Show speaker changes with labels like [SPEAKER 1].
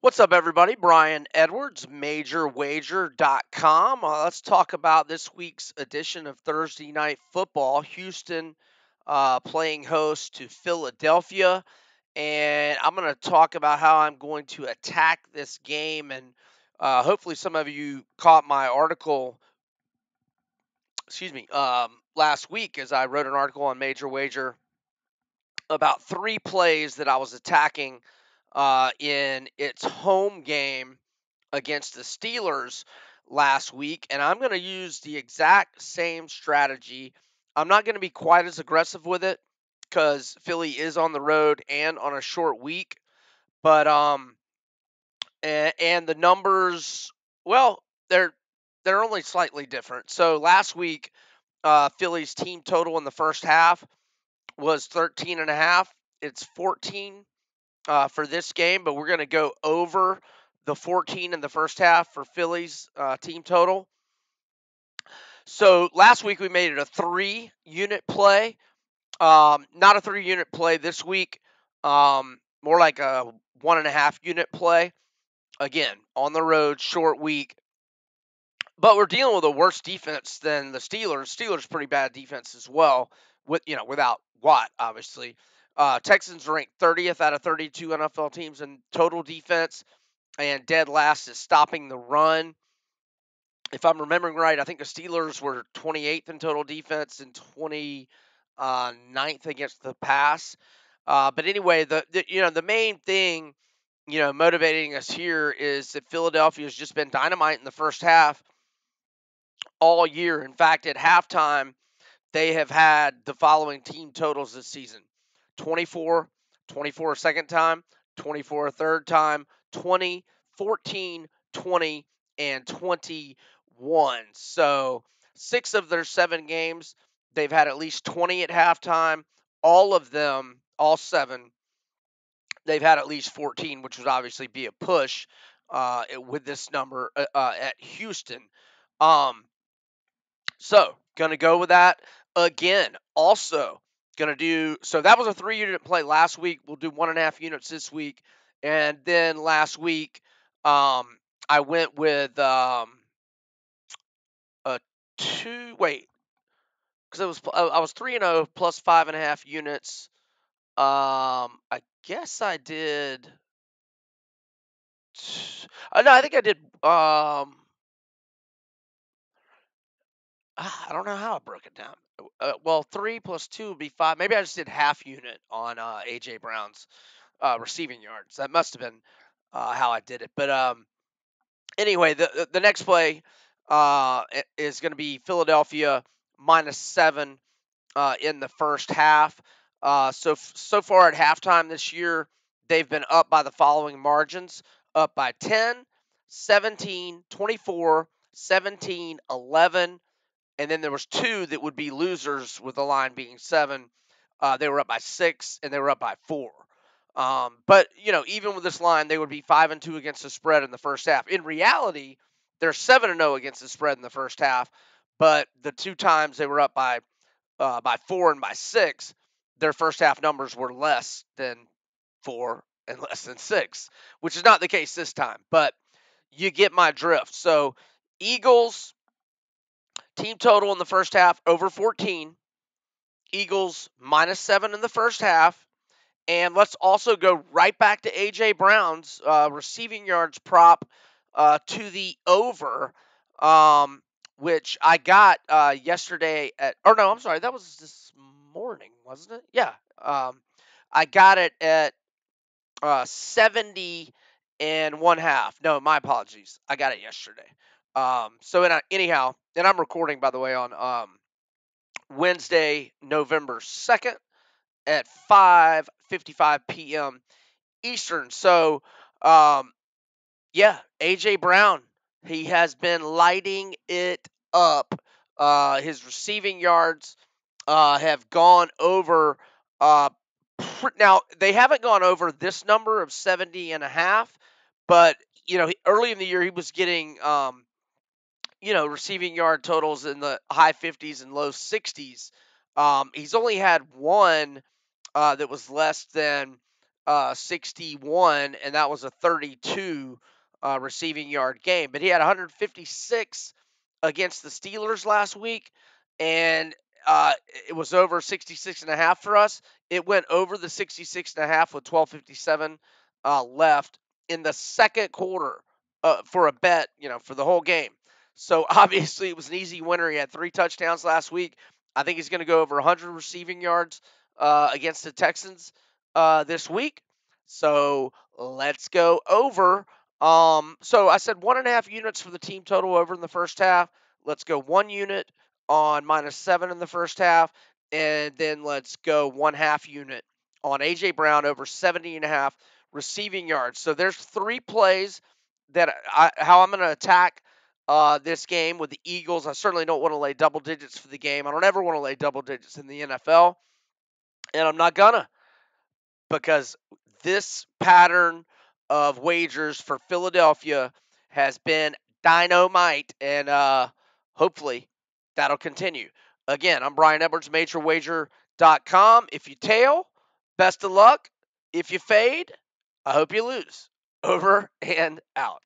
[SPEAKER 1] What's up, everybody? Brian Edwards, MajorWager.com. Let's talk about this week's edition of Thursday Night Football. Houston playing host to Philadelphia. And I'm going to talk about how I'm going to attack this game. And hopefully, some of you caught my article, last week as I wrote an article on Major Wager about three plays that I was attacking in its home game against the Steelers last week, and I'm going to use the exact same strategy. I'm not going to be quite as aggressive with it because Philly is on the road and on a short week, but and the numbers, well, they're only slightly different. So last week, Philly's team total in the first half was 13 and a half. It's 14 for this game, but we're going to go over the 14 in the first half for Philly's team total. So last week we made it a 3-unit play. Not a 3-unit play this week. More like a 1.5-unit play. Again, on the road, short week. But we're dealing with a worse defense than the Steelers. Steelers pretty bad defense as well, without Watt, obviously. Texans ranked 30th out of 32 NFL teams in total defense, and dead last is stopping the run. If I'm remembering right, I think the Steelers were 28th in total defense and 29th against the pass. But anyway, the main thing motivating us here is that Philadelphia has just been dynamite in the first half all year. In fact, at halftime, they have had the following team totals this season: 24, 24 a second time, 24 a third time, 20, 14, 20, and 21. So 6 of their 7 games, they've had at least 20 at halftime. All of them, all 7, they've had at least 14, which would obviously be a push with this number at Houston. Um, so, gonna go with that again. Also, gonna do so. That was a 3-unit play last week. We'll do 1.5 units this week, and then last week, I went with a two. Wait, because I was 3-0 plus 5.5 units. I guess I did. No, I think I did. I don't know how I broke it down. Well, 3 plus 2 would be 5. Maybe I just did half unit on AJ Brown's receiving yards. That must have been how I did it. But anyway, the next play is going to be Philadelphia -7 in the first half. So far at halftime this year, they've been up by the following margins: up by 10, 17, 24, 17, 11. And then there was 2 that would be losers with the line being 7. They were up by 6 and they were up by 4. But even with this line, they would be 5-2 against the spread in the first half. In reality, they're 7-0 against the spread in the first half. But the 2 times they were up by 4 and by 6, their first half numbers were less than 4 and less than 6, which is not the case this time. But you get my drift. So Eagles team total in the first half over 14. Eagles -7 in the first half. And let's also go right back to A.J. Brown's receiving yards prop to the over, which I got yesterday or no, I'm sorry, that was this morning, wasn't it? Yeah. I got it at 70 and 1/2. No, my apologies. I got it yesterday. Anyhow, and I'm recording, by the way, on Wednesday, November 2nd at 5:55 p.m. Eastern. So, yeah, AJ Brown, he has been lighting it up. His receiving yards have gone over. Now they haven't gone over this number of 70 and a half, but early in the year he was getting receiving yard totals in the high 50s and low 60s. He's only had one that was less than 61, and that was a 32 receiving yard game. But he had 156 against the Steelers last week, and uh, it was over 66 and a half for us. It went over the 66 and a half with 12:57 left in the second quarter for a bet, for the whole game. So obviously it was an easy winner. He had 3 touchdowns last week. I think he's going to go over 100 receiving yards against the Texans this week. So let's go over. So I said 1.5 units for the team total over in the first half. Let's go 1 unit on -7 in the first half, and then let's go 1/2 unit on AJ Brown over 70.5 receiving yards. So there's 3 plays that how I'm going to attack this game with the Eagles. I certainly don't want to lay double digits for the game. I don't ever want to lay double digits in the NFL, and I'm not gonna, because this pattern of wagers for Philadelphia has been dynamite, and hopefully that'll continue. Again, I'm Brian Edwards, MajorWager.com. If you tail, best of luck. If you fade, I hope you lose. Over and out.